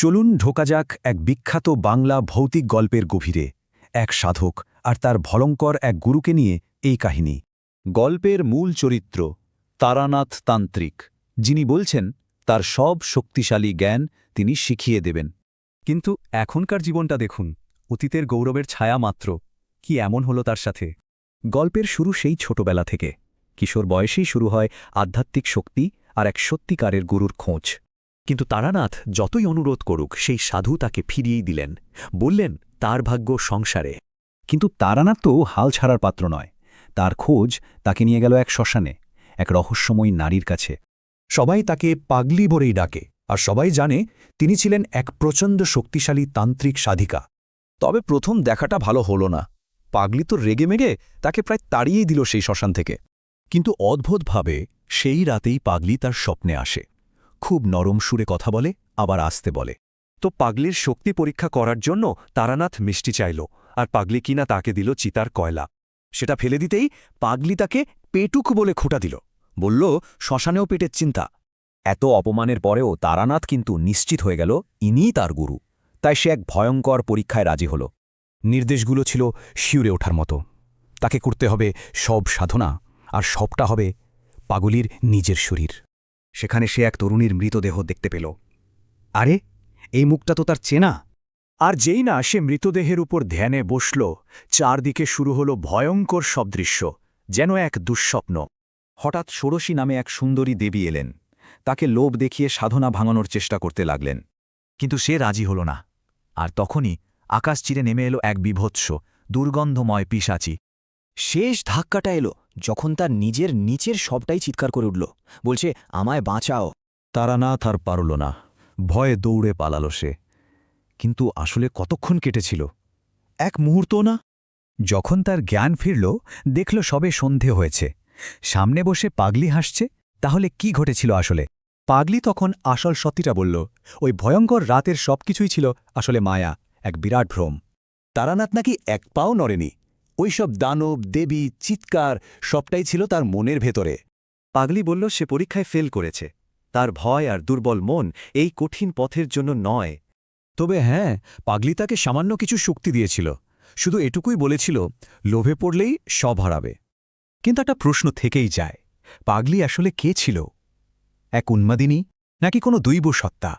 চলুন ঢোকা যাক এক বিখ্যাত বাংলা ভৌতিক গল্পের গভীরে, এক সাধক আর তার ভয়ঙ্কর এক গুরুকে নিয়ে এই কাহিনী। গল্পের মূল চরিত্র তারানাথ তান্ত্রিক, যিনি বলছেন তার সব শক্তিশালী জ্ঞান তিনি শিখিয়ে দেবেন। কিন্তু এখনকার জীবনটা দেখুন, অতীতের গৌরবের ছায়া মাত্র। কি এমন হলো তার সাথে? গল্পের শুরু সেই ছোটবেলা থেকে। কিশোর বয়সেই শুরু হয় আধ্যাত্মিক শক্তি আর এক সত্যিকারের গুরুর খোঁজ। কিন্তু তারানাথ যতই অনুরোধ করুক, সেই সাধু তাকে ফিরিয়েই দিলেন। বললেন তার ভাগ্য সংসারে। কিন্তু তারানাথ তো হাল ছাড়ার পাত্র নয়। তার খোঁজ তাকে নিয়ে গেল এক শ্মশানে, এক রহস্যময়ী নারীর কাছে। সবাই তাকে পাগলি বলেই ডাকে, আর সবাই জানে তিনি ছিলেন এক প্রচণ্ড শক্তিশালী তান্ত্রিক সাধিকা। তবে প্রথম দেখাটা ভালো হলো না। পাগলি তো রেগেমেগে তাকে প্রায় তাড়িয়েই দিল সেই শ্মশান থেকে। কিন্তু অদ্ভুতভাবে সেই রাতেই পাগলি তার স্বপ্নে আসে। খুব নরম সুরে কথা বলে, আবার আস্তে বলে। তো পাগলির শক্তি পরীক্ষা করার জন্য তারানাথ মিষ্টি চাইল, আর পাগলি কিনা তাকে দিল চিতার কয়লা। সেটা ফেলে দিতেই পাগলি তাকে পেটুক বলে খোঁটা দিল, বলল শ্মশানেও পেটের চিন্তা। এত অপমানের পরেও তারানাথ কিন্তু নিশ্চিত হয়ে গেল ইনিই তার গুরু। তাই সে এক ভয়ঙ্কর পরীক্ষায় রাজি হল। নির্দেশগুলো ছিল শিউরে ওঠার মতো। তাকে করতে হবে সব সাধনা, আর সবটা হবে পাগলির নিজের শরীর। সেখানে সে এক তরুণীর মৃতদেহ দেখতে পেল। আরে, এই মুখটা তো তার চেনা। আর যেই না সে মৃতদেহের উপর ধ্যানে বসল, চারদিকে শুরু হলো ভয়ঙ্কর সব দৃশ্য, যেন এক দুঃস্বপ্ন। হঠাৎ ষোড়শী নামে এক সুন্দরী দেবী এলেন। তাকে লোভ দেখিয়ে সাধনা ভাঙানোর চেষ্টা করতে লাগলেন। কিন্তু সে রাজি হল না। আর তখনই আকাশ চিরে নেমে এলো এক বিভৎস, দুর্গন্ধময় পিশাচি। শেষ ধাক্কাটা এলো যখন তার নিজের নিচের সবটাই চিৎকার করে উঠল, বলছে, আমায় বাঁচাও। তারানাথ আর পারল না, ভয়ে দৌড়ে পালালো সে। কিন্তু আসলে কতক্ষণ কেটেছিল? এক মুহূর্ত না। যখন তার জ্ঞান ফিরল, দেখল সবে সন্ধে হয়েছে। সামনে বসে পাগলি হাসছে। তাহলে কি ঘটেছিল আসলে? পাগলি তখন আসল সত্যিটা বলল। ওই ভয়ঙ্কর রাতের সবকিছুই ছিল আসলে মায়া, এক বিরাট ভ্রম। তারানাথ নাকি এক পাও নড়েনি। ওইসব দানব, দেবী, চিৎকার সবটাই ছিল তার মনের ভেতরে। পাগলি বলল সে পরীক্ষায় ফেল করেছে। তার ভয় আর দুর্বল মন এই কঠিন পথের জন্য নয়। তবে হ্যাঁ, পাগলি তাকে সামান্য কিছু শক্তি দিয়েছিল। শুধু এটুকুই বলেছিল, লোভে পড়লেই সব হারাবে। কিন্তু একটা প্রশ্ন থেকেই যায়, পাগলি আসলে কে ছিল? এক উন্মাদিনী, নাকি কোনো দৈব সত্তা?